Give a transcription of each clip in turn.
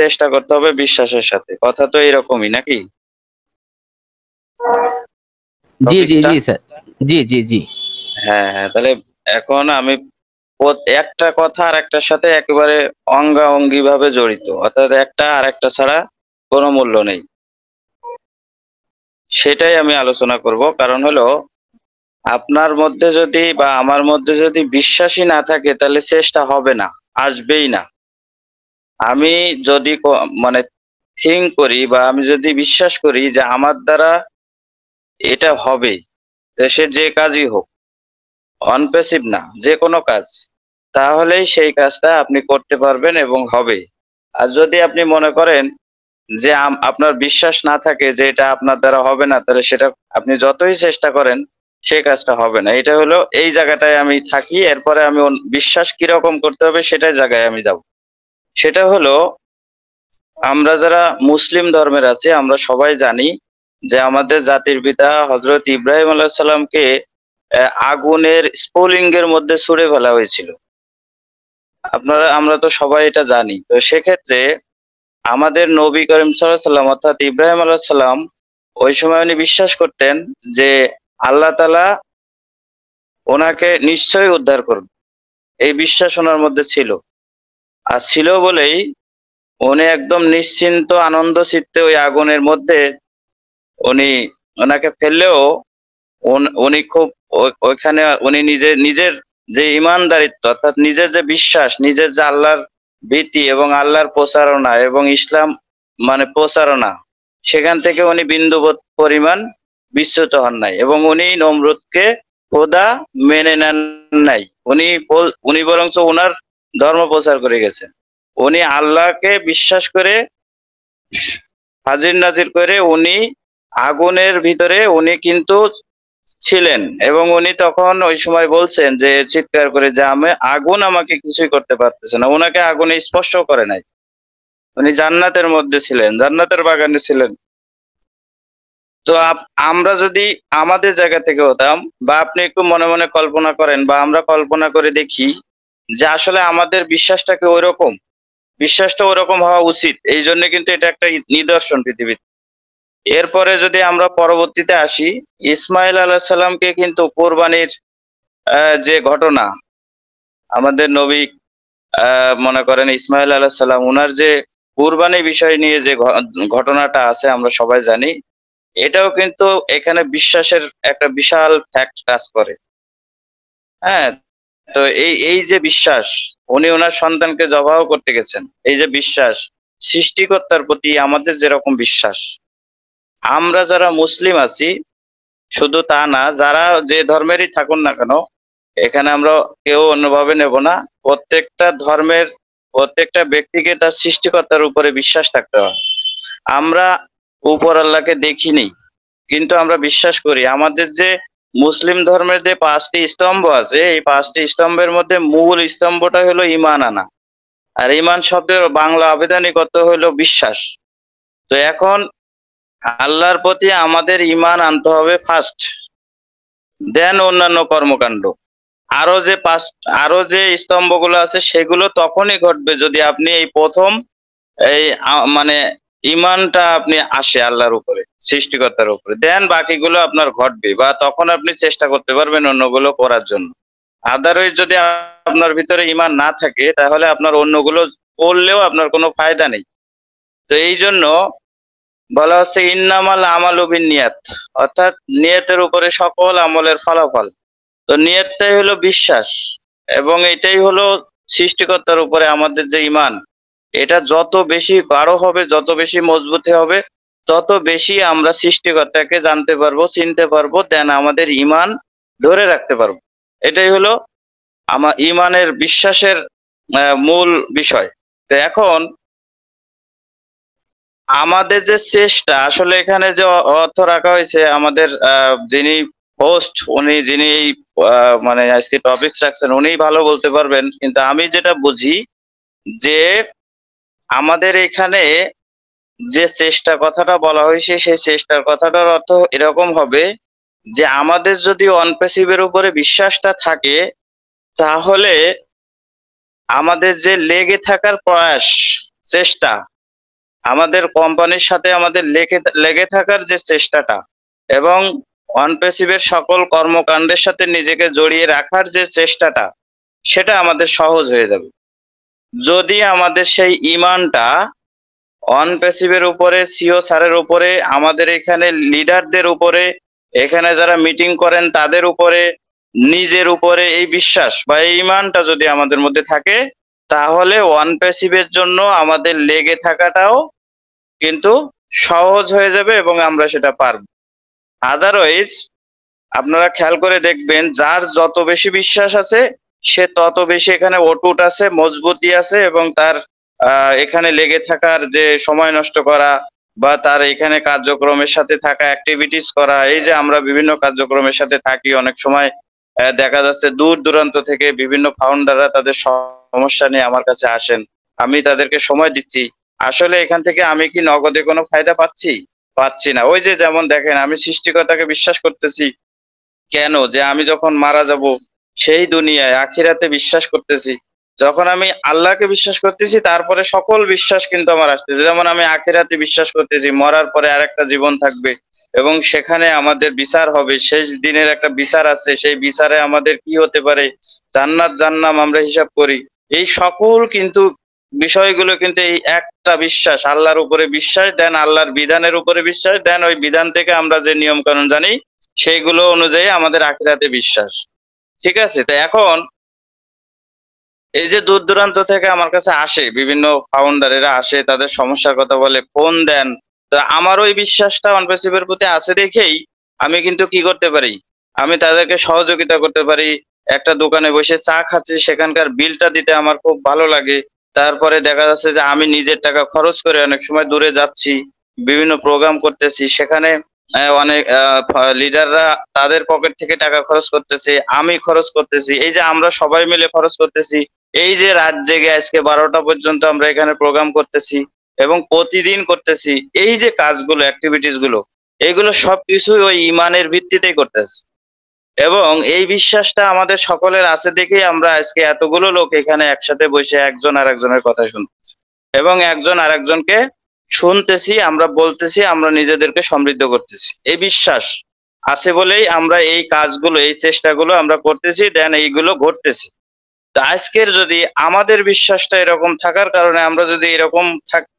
চেষ্টা করতে হবে বিশ্বাসের সাথে। কথা তো এরকমই নাকি? জি জি টপিকটা? জি স্যার। জি জি জি। হ্যাঁ হ্যাঁ, তাহলে এখন আমি একটা কথা আর একটার সাথে একেবারে অঙ্গাঅঙ্গি ভাবে জড়িত, অর্থাৎ একটা আর একটা ছাড়া কোনো মূল্য নেই। সেটাই আমি আলোচনা করব। কারণ হলো, আপনার মধ্যে যদি বা আমার মধ্যে যদি বিশ্বাসই না থাকে তাহলে চেষ্টা হবে না, আসবেই না। আমি যদি মানে থিঙ্ক করি বা আমি যদি বিশ্বাস করি যে আমার দ্বারা এটা হবে, তো সে যে কাজই হোক, অনপ্যাসিভ না, যে কোনো কাজ, তাহলেই সেই কাজটা আপনি করতে পারবেন এবং হবে। আর যদি আপনি মনে করেন যে আপনার বিশ্বাস না থাকে যে এটা আপনার দ্বারা হবে না, তাহলে সেটা আপনি যতই চেষ্টা করেন সেই কাজটা হবে না। এটা হলো এই জায়গাটায় আমি থাকি। এরপরে আমি বিশ্বাস কিরকম করতে হবে সেটাই জায়গায় আমি যাব। সেটা হলো, আমরা যারা মুসলিম ধর্মের আছি আমরা সবাই জানি যে আমাদের জাতির পিতা হযরত ইব্রাহিম আলাইহিস সালামকে আগুনের স্ফুলিঙ্গের মধ্যে ছুঁড়ে ফেলা হয়েছিল। আমরা তো সবাই এটা জানি। তো সেক্ষেত্রে আমাদের নবী করিম সাল্লাল্লাহু আলাইহি সাল্লাম অর্থাৎ ইব্রাহিম আলাইহিস সালাম ওই সময় উনি বিশ্বাস করতেন যে আল্লাহ তাআলা ওনাকে নিশ্চয়ই উদ্ধার করবে। এই বিশ্বাস ওনার মধ্যে ছিল। আর ছিল বলেই উনি একদম নিশ্চিন্ত আনন্দ চিত্তে ওই আগুনের মধ্যে উনি ওনাকে ফেললেও উনি খুব ওইখানে উনি নিজের যে ইমানদারিত্ব অর্থাৎ নিজের যে বিশ্বাস, নিজের যে আল্লাহর ভীতি এবং আল্লাহর প্রচারণা এবং ইসলাম মানে প্রচারণা, সেখান থেকে উনি বিন্দু পরিমাণ বিচ্যুত হন নাই এবং উনি নমরুদকে খোদা মেনে নেন নাই। উনি বরঞ্চ ওনার ধর্ম প্রচার করে গেছেন। উনি আল্লাহকে বিশ্বাস করে হাজির নাজির করে উনি আগুনের ভিতরে উনি কিন্তু ছিলেন এবং উনি তখন ওই সময় বলছেন যে চিৎকার করে যে আমি আগুন আমাকে কিছুই করতে পারতেছে না। ওনাকে আগুনে স্পর্শ করে নাই। উনি জান্নাতের মধ্যে ছিলেন, জান্নাতের বাগানে ছিলেন। তো আমরা যদি আমাদের জায়গা থেকে হতাম বা আপনি একটু মনে মনে কল্পনা করেন বা আমরা কল্পনা করে দেখি যে আসলে আমাদের বিশ্বাসটাকে ওইরকম, বিশ্বাসটা ওরকম হওয়া উচিত। এই জন্য কিন্তু এটা একটা নিদর্শন পৃথিবীতে। এরপরে যদি আমরা পরবর্তীতে আসি, ইসমাইল আলাইহিস সালামকে কিন্তু কোরবানির যে ঘটনা, আমাদের নবী মনে করেন ইসমাইল আলাইহিস সালাম উনার যে কুরবানি বিষয় নিয়ে যে ঘটনাটা আছে আমরা সবাই জানি। এটাও কিন্তু এখানে বিশ্বাসের একটা বিশাল ফ্যাক্ট কাজ করে। হ্যাঁ? তো এই যে বিশ্বাস, উনি ওনার সন্তানকে জবাহ করতে গেছেন। এই যে বিশ্বাস, সৃষ্টিকর্তার প্রতি আমাদের যেরকম বিশ্বাস, আমরা যারা মুসলিম আছি শুধু তা না, যারা যে ধর্মেরই থাকুন না কেন, এখানে আমরা কেউ অন্যভাবে নেব না। প্রত্যেকটা ধর্মের প্রত্যেকটা ব্যক্তিকে তার সৃষ্টিকর্তার উপরে বিশ্বাস থাকতে হয়। আমরা উপর আল্লাহকে দেখিনি, কিন্তু আমরা বিশ্বাস করি। আমাদের যে মুসলিম ধর্মের যে ৫টি স্তম্ভ আছে, এই ৫টি স্তম্ভের মধ্যে মূল স্তম্ভটা হলো ঈমান আনা। আর ঈমান শব্দের বাংলা আবেদনিক অর্থ হলো বিশ্বাস। তো এখন আল্লাহর প্রতি আমাদের ঈমান আনতে হবে ফার্স্ট, দেন অন্যান্য কর্মকাণ্ড। আরো যে স্তম্ভগুলো আছে সেগুলো তখনই ঘটবে যদি আপনি এই প্রথম এই মানে ইমানটা আপনি আসে আল্লাহর উপরে, সৃষ্টিকর্তার উপরে, দেন বাকিগুলো আপনার ঘটবে বা তখন আপনি চেষ্টা করতে পারবেন অন্যগুলো করার জন্য। আদারওয়াইজ যদি আপনার ভিতরে ইমান না থাকে তাহলে আপনার অন্যগুলো করলেও আপনার কোনো ফায়দা নেই। তো এই জন্য বলা হচ্ছে ইন্নামাল আমালু বিন্নিয়াত, অর্থাৎ নিয়তের উপরে সকল আমলের ফলাফল। তো নিয়তটাই হলো বিশ্বাস এবং এটাই হলো সৃষ্টিকর্তার উপরে আমাদের যে ঈমান। এটা যত বেশি গাঢ় হবে, যত বেশি মজবুত হবে, তত বেশি আমরা সৃষ্টিকর্তাকে জানতে পারবো, চিনতে পারবো, দেন আমাদের ঈমান ধরে রাখতে পারবো। এটাই হলো আমার ঈমানের বিশ্বাসের মূল বিষয়। তো এখন আমাদের যে চেষ্টা, আসলে এখানে যে অর্থ রাখা হয়েছে আমাদের যিনি হোস্ট উনি যিনি এই মানে আজকে টপিক রাখছেন উনিই ভালো বলতে পারবেন, কিন্তু আমি যেটা বুঝি যে আমাদের এখানে যে চেষ্টা কথাটা বলা হয়েছে সেই চেষ্টার কথাটার অর্থ এরকম হবে যে আমাদের যদি অনপ্যাসিভের উপরে বিশ্বাসটা থাকে তাহলে আমাদের যে লেগে থাকার প্রয়াস, চেষ্টা, আমাদের কোম্পানির সাথে আমাদের লেগে থাকার যে চেষ্টাটা এবং অনপেসিভের সকল কর্মকাণ্ডের সাথে নিজেকে জড়িয়ে রাখার যে চেষ্টাটা, সেটা আমাদের সহজ হয়ে যাবে যদি আমাদের সেই ইমানটা অনপেসিভের উপরে, সিও স্যারের উপরে, আমাদের এখানে লিডারদের উপরে, এখানে যারা মিটিং করেন তাদের উপরে, নিজের উপরে এই বিশ্বাস বা এই ইমানটা যদি আমাদের মধ্যে থাকে, তাহলে অনপেসিভের জন্য আমাদের লেগে থাকাটাও কিন্তু সহজ হয়ে যাবে এবং আমরা সেটা পারবো। আদারওয়াইজ আপনারা খেয়াল করে দেখবেন, যার যত বেশি বিশ্বাস আছে সে তত বেশি এখানে অটুট আছে, মজবুতি আছে, এবং তার এখানে লেগে থাকার যে সময় নষ্ট করা বা তার এখানে কার্যক্রমের সাথে থাকা অ্যাক্টিভিটিস করা, এই যে আমরা বিভিন্ন কার্যক্রমের সাথে থাকি, অনেক সময় দেখা যাচ্ছে দূর দূরান্ত থেকে বিভিন্ন ফাউন্ডাররা তাদের সমস্যা নিয়ে আমার কাছে আসেন, আমি তাদেরকে সময় দিচ্ছি। আসলে এখান থেকে আমি কি নগদে কোনো ফায়দা পাচ্ছি না। ওই যে যেমন দেখেন, আমি সৃষ্টিকর্তাকে বিশ্বাস করতেছি কেন, যে আমি যখন মারা যাব সেই দুনিয়ায় আখিরাতে বিশ্বাস করতেছি। যখন আমি আল্লাহকে বিশ্বাস করতেছি, তারপরে সকল বিশ্বাস কিন্তু আমার আসতেছে। যেমন আমি আখিরাতে বিশ্বাস করতেছি মরার পরে আরেকটা জীবন থাকবে এবং সেখানে আমাদের বিচার হবে, শেষ দিনের একটা বিচার আছে, সেই বিচারে আমাদের কি হতে পারে, জান্নাত জাহান্নাম আমরা হিসাব করি। এই সকল কিন্তু বিষয়গুলো কিন্তু এই একটা বিশ্বাস, আল্লাহর উপরে বিশ্বাস, দেন আল্লাহর বিধানের উপরে বিশ্বাস, দেন ওই বিধান থেকে আমরা যে নিয়ম কানুন জানি সেইগুলো অনুযায়ী আমাদের আখিরাতে বিশ্বাস। ঠিক আছে? তো এখন এই যে দূর দূরান্ত থেকে আমার কাছে আসে বিভিন্ন ফাউন্ডারেরা আসে, তাদের সমস্যার কথা বলে, ফোন দেন, তো আমার ওই বিশ্বাসটা অনপেসিভের প্রতি আছে দেখেই আমি কিন্তু কি করতে পারি, আমি তাদেরকে সহযোগিতা করতে পারি। একটা দোকানে বসে চা খাচ্ছি, সেখানকার বিলটা দিতে আমার খুব ভালো লাগে। তারপরে দেখা যাচ্ছে যে আমি নিজের টাকা খরচ করে অনেক সময় দূরে যাচ্ছি, বিভিন্ন প্রোগ্রাম করতেছি, সেখানে অনেক লিডাররা তাদের পকেট থেকে টাকা খরচ করতেছে, আমি খরচ করতেছি, এই যে আমরা সবাই মিলে খরচ করতেছি, এই যে রাত জেগে আজকে 12টা পর্যন্ত আমরা এখানে প্রোগ্রাম করতেছি এবং প্রতিদিন করতেছি, এই যে কাজগুলো, অ্যাক্টিভিটিস গুলো, এইগুলো সবকিছুই ওই ইমানের ভিত্তিতেই করতেছি। এবং এই বিশ্বাসটা আমাদের সকলের আছে দেখেই আমরা আজকে এতগুলো লোক এখানে একসাথে বসে একজন আরেকজনের কথা শুনতেছি এবং একজন আরেকজনকে শুনতেছি, আমরা বলতেছি, আমরা নিজেদেরকে সমৃদ্ধ করতেছি। এই বিশ্বাস আছে বলেই আমরা এই কাজগুলো, এই চেষ্টাগুলো আমরা করতেছি, দেন এইগুলো ঘটতেছে। তো আজকের যদি আমাদের বিশ্বাসটা এরকম থাকার কারণে আমরা যদি এরকম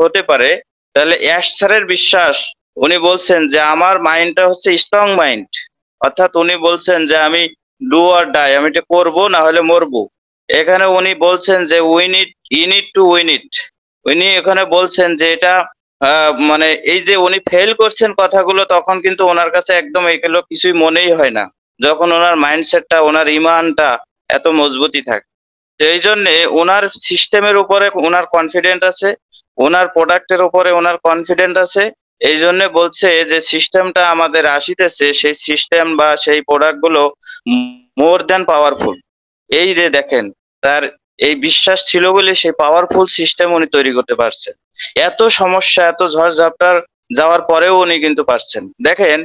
হতে পারে, তাহলে অ্যাশ স্যারের বিশ্বাস, উনি বলছেন যে আমার মাইন্ডটা হচ্ছে স্ট্রং মাইন্ড, অর্থাৎ উনি বলছেন যে আমি ডু অর ডাই, আমি এটা করবো না হলে মরবো। এখানে উনি বলছেন যে you need to win it. উনি এখানে বলছেন যে এটা মানে এই যে উনি ফেল করছেন কথাগুলো, তখন কিন্তু ওনার কাছে একদম এগুলো কিছুই মনেই হয় না, যখন ওনার মাইন্ডসেটটা, ওনার ইমানটা এত মজবুতি থাকে। তো এই জন্য ওনার সিস্টেমের উপরে ওনার কনফিডেন্ট আছে, ওনার প্রোডাক্টের উপরে ওনার কনফিডেন্ট আছে। এই জন্য বলছে যে সিস্টেমটা আমাদের আসিতেছে, সেই সিস্টেম বা সেই প্রোডাক্ট গুলো মোর দ্যান পাওয়ারফুল। এই যে দেখেন, তার এই বিশ্বাস ছিল বলে সেই পাওয়ারফুল সিস্টেম উনি তৈরি করতে পারছেন। এত সমস্যা, এত ঝড়ঝাপটার যাওয়ার পরেও উনি কিন্তু পারছেন। দেখেন,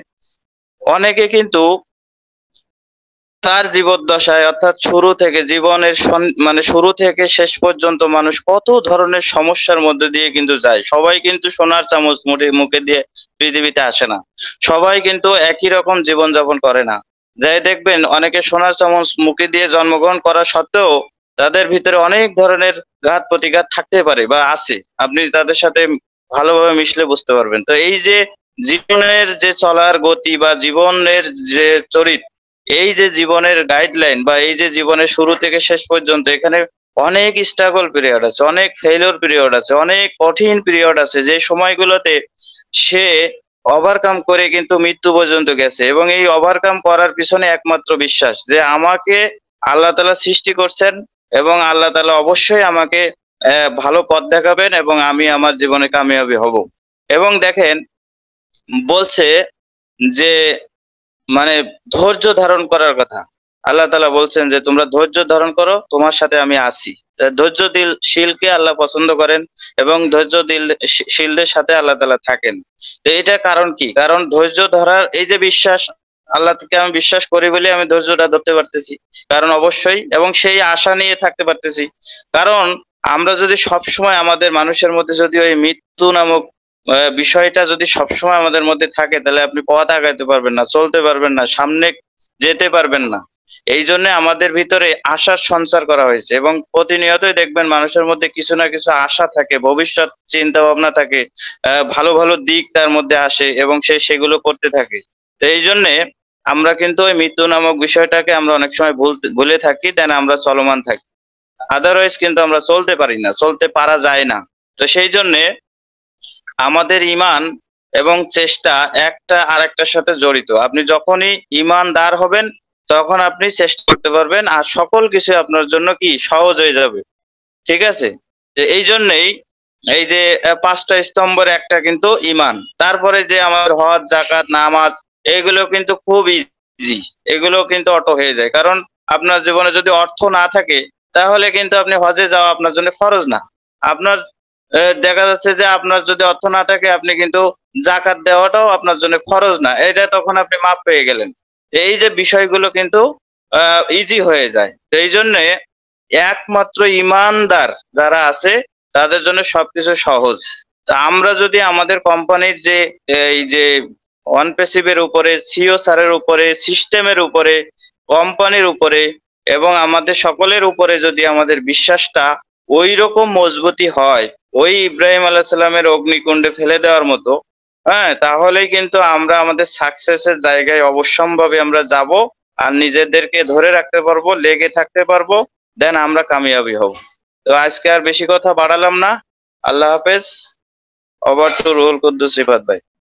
অনেকে কিন্তু তার জীবদ্দশায়, অর্থাৎ শুরু থেকে জীবনের মানে শুরু থেকে শেষ পর্যন্ত মানুষ কত ধরনের সমস্যার মধ্যে দিয়ে কিন্তু যায়। সবাই কিন্তু সোনার চামচ মুখে দিয়ে পৃথিবীতে আসে না, সবাই কিন্তু একই রকম জীবনযাপন করে না। যাই দেখবেন, অনেকে সোনার চামচ মুখে দিয়ে জন্মগ্রহণ করা সত্ত্বেও তাদের ভিতরে অনেক ধরনের ঘাত প্রতিঘাত থাকতে পারে বা আছে, আপনি তাদের সাথে ভালোভাবে মিশলে বুঝতে পারবেন। তো এই যে জীবনের যে চলার গতি বা জীবনের যে চরিত্র, এই যে জীবনের গাইডলাইন বা এই যে জীবনের শুরু থেকে শেষ পর্যন্ত, এখানে অনেক স্ট্রাগল পিরিয়ড আছে, অনেক ফেইলিওর পিরিয়ড আছে, অনেক কঠিন পিরিয়ড আছে, যে সময়গুলোতে সে ওভারকাম করে কিন্তু মৃত্যু পর্যন্ত গেছে। এবং এই ওভারকাম করার পিছনে একমাত্র বিশ্বাস যে আমাকে আল্লাহ তাআলা সৃষ্টি করছেন এবং আল্লাহ তাআলা অবশ্যই আমাকে ভালো পথ দেখাবেন এবং আমি আমার জীবনে কামিয়াবি হব। এবং দেখেন, বলছে যে মানে ধৈর্য ধারণ করার কথা। আল্লাহ তাআলা বলছেন যে তোমরা ধৈর্য ধারণ করো, তোমার সাথে আমি আছি। ধৈর্যশীলকে আল্লাহ পছন্দ করেন এবং ধৈর্যশীলদের সাথে আল্লাহ তাআলা থাকেন। তো এটা কারণ কি? কারণ ধৈর্য ধরার এই যে বিশ্বাস, আল্লাহ থেকে আমি বিশ্বাস করি বলে আমি ধৈর্যটা ধরতে পারতেছি, কারণ অবশ্যই, এবং সেই আশা নিয়ে থাকতে পারতেছি। কারণ আমরা যদি সবসময় আমাদের মানুষের মধ্যে যদি ওই মৃত্যু নামক বিষয়টা যদি সবসময় আমাদের মধ্যে থাকে, তাহলে আপনি পথ আগাইতে পারবেন না, চলতে পারবেন না, সামনে যেতে পারবেন না। এই জন্য আমাদের ভিতরে আশার সঞ্চার করা হয়েছে, এবং প্রতিনিয়তই দেখবেন মানুষের মধ্যে কিছু না কিছু আশা থাকে, ভবিষ্যৎ চিন্তা ভাবনা থাকে, ভালো ভালো দিক তার মধ্যে আসে এবং সে সেগুলো করতে থাকে। তো এই জন্যে আমরা কিন্তু ওই মৃত্যু নামক বিষয়টাকে আমরা অনেক সময় ভুলে থাকি, দেন আমরা চলমান থাকি। আদারওয়াইজ কিন্তু আমরা চলতে পারি না, চলতে পারা যায় না। তো সেই জন্যে আমাদের ঈমান এবং চেষ্টা একটা আরেকটার সাথে জড়িত। আপনি যখনই ঈমানদার হবেন তখন আপনি চেষ্টা করতে পারবেন, আর সকল কিছু আপনার জন্য কি সহজ হয়ে যাবে। ঠিক আছে? তো এই জন্যই এই যে ৫টা স্তম্ভের একটা কিন্তু ঈমান। তারপরে যে আমাদের হজ, যাকাত, নামাজ এগুলো কিন্তু খুব ইজি। এগুলো কিন্তু অটো হয়ে যায়। কারণ আপনার জীবনে যদি অর্থ না থাকে তাহলে কিন্তু আপনি হজে যাওয়া আপনার জন্য ফরজ না। আপনার দেখা যাচ্ছে যে আপনার যদি অর্থ না থাকে আপনি কিন্তু যাকাত দেওয়াটাও আপনার জন্য ফরজ না। এটা তখন আপনি মাফ পেয়ে গেলেন। এই যে বিষয়গুলো কিন্তু ইজি হয়ে যায়। তো এই জন্যে একমাত্র ঈমানদার যারা আছে তাদের জন্য সবকিছু সহজ। তা আমরা যদি আমাদের কোম্পানির যে এই যে অনপেসিভের উপরে, সিও স্যারের উপরে, সিস্টেমের উপরে, কোম্পানির উপরে এবং আমাদের সকলের উপরে যদি আমাদের বিশ্বাসটা ওই রকম মজবুতি হয়, ওই ইব্রাহিম আলাইহিস সালামের অগ্নিকুণ্ডে ফেলে দেওয়ার মতো, হ্যাঁ, তাহলেই কিন্তু আমরা আমাদের সাকসেসের জায়গায় অবশ্যম্ভাবী আমরা যাব, আর নিজেদেরকে ধরে রাখতে পারবো, লেগে থাকতে পারবো, দেন আমরা কামিয়াবি হব। তো আজকে আর বেশি কথা বাড়ালাম না। আল্লাহ হাফেজ। ওভার টু রুহুল কুদ্দুস রিফাত ভাই।